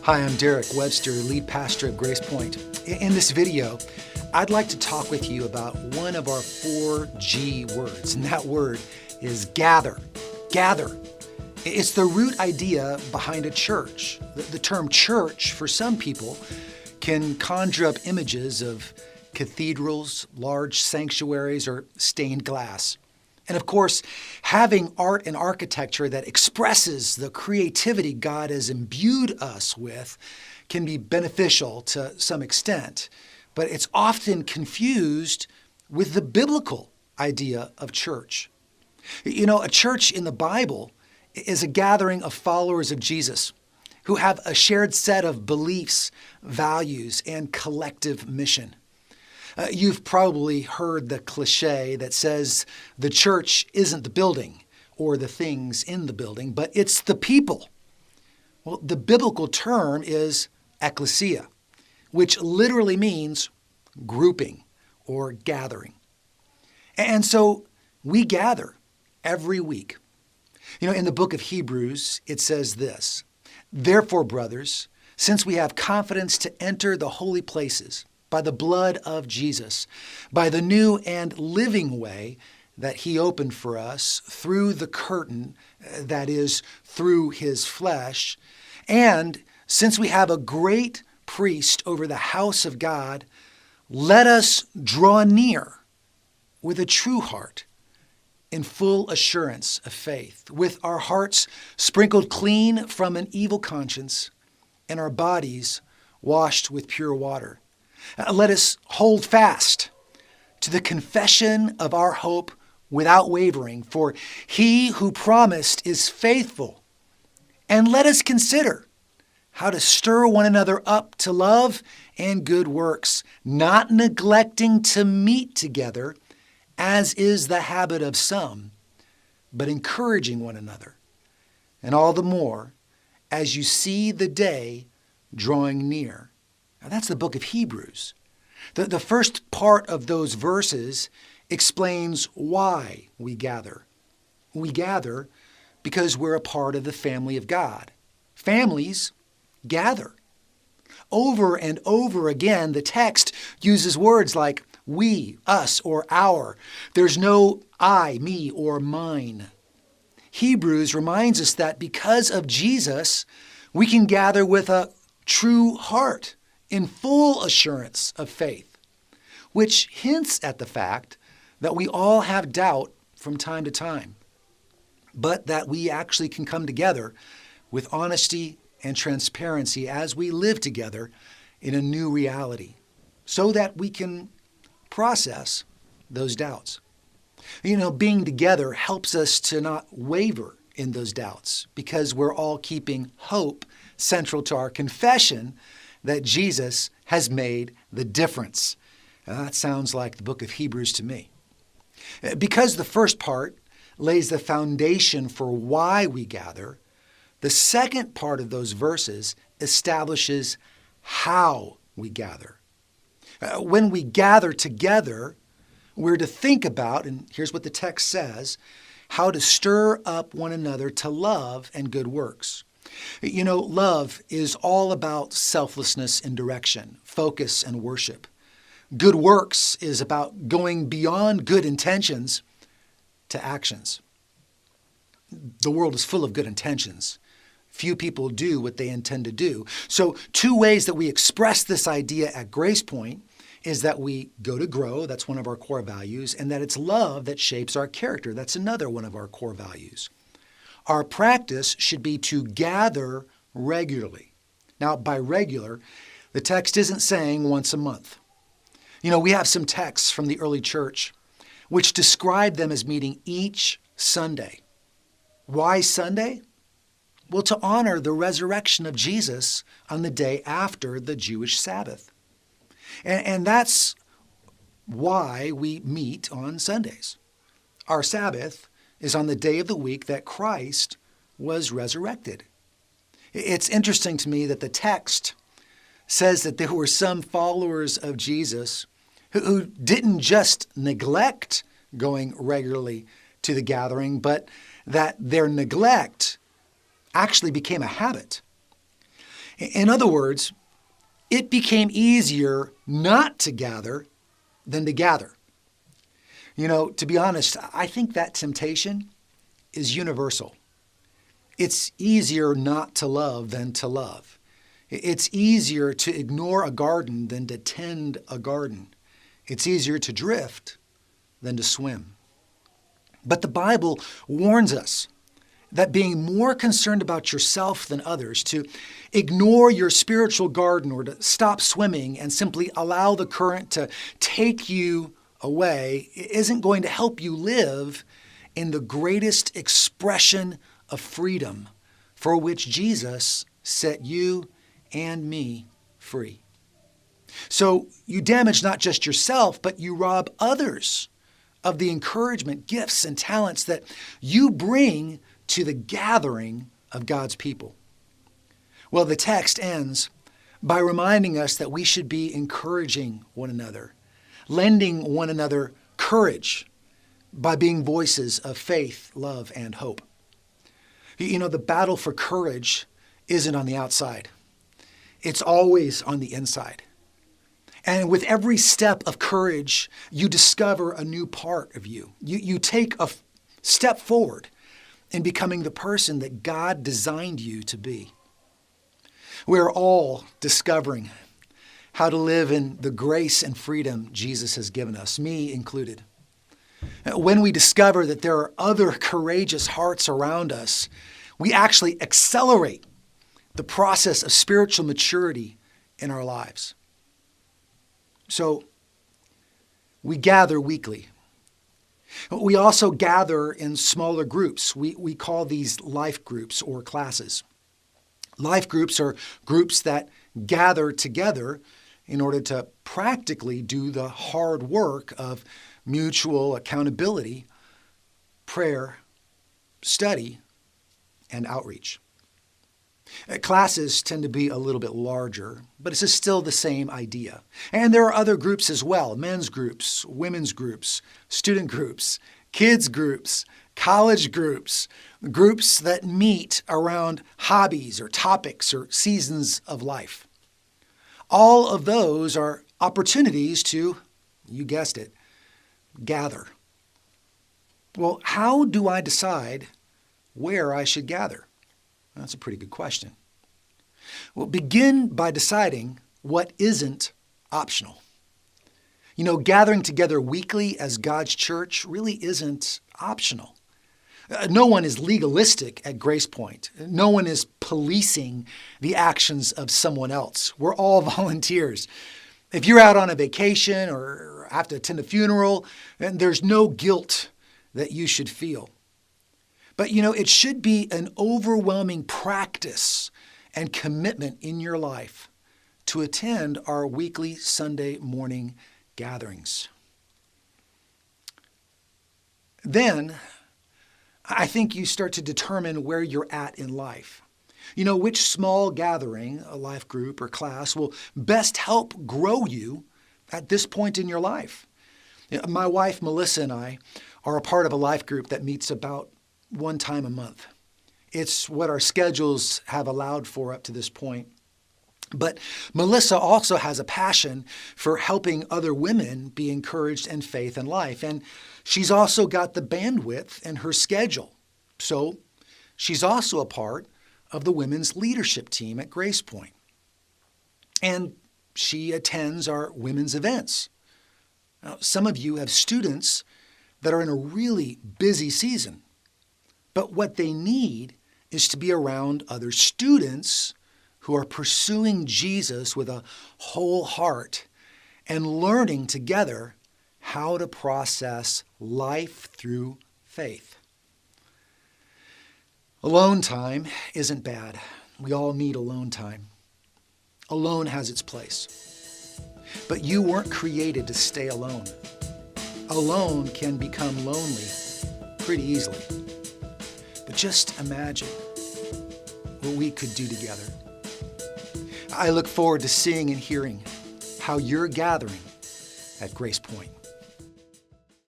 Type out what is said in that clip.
Hi, I'm Derek Webster, lead pastor of Grace Point. In this video, I'd like to talk with you about one of our 4G words, and that word is gather. Gather. It's the root idea behind a church. The term church, for some people, can conjure up images of cathedrals, large sanctuaries, or stained glass. And of course, having art and architecture that expresses the creativity God has imbued us with can be beneficial to some extent, but it's often confused with the biblical idea of church. You know, a church in the Bible is a gathering of followers of Jesus who have a shared set of beliefs, values, and collective mission. You've probably heard the cliche that says the church isn't the building or the things in the building, but it's the people. Well, the biblical term is ecclesia, which literally means grouping or gathering. And so we gather every week. You know, in the book of Hebrews, it says this: "Therefore, brothers, since we have confidence to enter the holy places by the blood of Jesus, by the new and living way that he opened for us through the curtain, that is, through his flesh, and since we have a great priest over the house of God, let us draw near with a true heart, in full assurance of faith, with our hearts sprinkled clean from an evil conscience and our bodies washed with pure water. Let us hold fast to the confession of our hope without wavering, for he who promised is faithful. And let us consider how to stir one another up to love and good works, not neglecting to meet together, as is the habit of some, but encouraging one another, and all the more as you see the day drawing near." Now, that's the book of Hebrews. The first part of those verses explains why we gather. We gather because we're a part of the family of God. Families gather. Over and over again, the text uses words like we, us, or our. There's no I, me, or mine. Hebrews reminds us that because of Jesus, we can gather with a true heart, in full assurance of faith, which hints at the fact that we all have doubt from time to time, but that we actually can come together with honesty and transparency as we live together in a new reality, so that we can process those doubts. You know, being together helps us to not waver in those doubts because we're all keeping hope central to our confession that Jesus has made the difference. That sounds like the book of Hebrews to me. Because the first part lays the foundation for why we gather, the second part of those verses establishes how we gather. When we gather together, we're to think about, and here's what the text says, how to stir up one another to love and good works. You know, love is all about selflessness and direction, focus and worship. Good works is about going beyond good intentions to actions. The world is full of good intentions. Few people do what they intend to do. So 2 ways that we express this idea at Grace Point is that we go to grow, that's one of our core values, and that it's love that shapes our character. That's another one of our core values. Our practice should be to gather regularly. Now, by regular, the text isn't saying once a month. You know, we have some texts from the early church which describe them as meeting each Sunday. Why Sunday? Well, to honor the resurrection of Jesus on the day after the Jewish Sabbath. And that's why we meet on Sundays. Our Sabbath is on the day of the week that Christ was resurrected. It's interesting to me that the text says that there were some followers of Jesus who didn't just neglect going regularly to the gathering, but that their neglect actually became a habit. In other words, it became easier not to gather than to gather. To be honest, I think that temptation is universal. It's easier not to love than to love. It's easier to ignore a garden than to tend a garden. It's easier to drift than to swim. But the Bible warns us that being more concerned about yourself than others, to ignore your spiritual garden or to stop swimming and simply allow the current to take you away, isn't going to help you live in the greatest expression of freedom for which Jesus set you and me free. So you damage not just yourself, but you rob others of the encouragement, gifts, and talents that you bring to the gathering of God's people. Well, the text ends by reminding us that we should be encouraging one another, lending one another courage by being voices of faith, love, and hope. The battle for courage isn't on the outside. It's always on the inside. And with every step of courage, you discover a new part of you. You take a step forward in becoming the person that God designed you to be. We're all discovering how to live in the grace and freedom Jesus has given us, me included. When we discover that there are other courageous hearts around us, we actually accelerate the process of spiritual maturity in our lives. So, we gather weekly. We also gather in smaller groups. We call these life groups or classes. Life groups are groups that gather together in order to practically do the hard work of mutual accountability, prayer, study, and outreach. Classes tend to be a little bit larger, but it's still the same idea. And there are other groups as well: men's groups, women's groups, student groups, kids groups, college groups, groups that meet around hobbies or topics or seasons of life. All of those are opportunities to, you guessed it, gather. Well, how do I decide where I should gather? That's a pretty good question. Well, begin by deciding what isn't optional. Gathering together weekly as God's church really isn't optional. No one is legalistic at Grace Point. No one is policing the actions of someone else. We're all volunteers. If you're out on a vacation or have to attend a funeral, then there's no guilt that you should feel. But it should be an overwhelming practice and commitment in your life to attend our weekly Sunday morning gatherings. Then, I think you start to determine where you're at in life. Which small gathering, a life group or class, will best help grow you at this point in your life. My wife, Melissa, and I are a part of a life group that meets about one time a month. It's what our schedules have allowed for up to this point. But Melissa also has a passion for helping other women be encouraged in faith and life. And she's also got the bandwidth in her schedule. So she's also a part of the women's leadership team at Grace Point. And she attends our women's events. Now, some of you have students that are in a really busy season. But what they need is to be around other students who are pursuing Jesus with a whole heart and learning together how to process life through faith. Alone time isn't bad. We all need alone time. Alone has its place. But you weren't created to stay alone. Alone can become lonely pretty easily. But just imagine what we could do together. I look forward to seeing and hearing how you're gathering at Grace Point.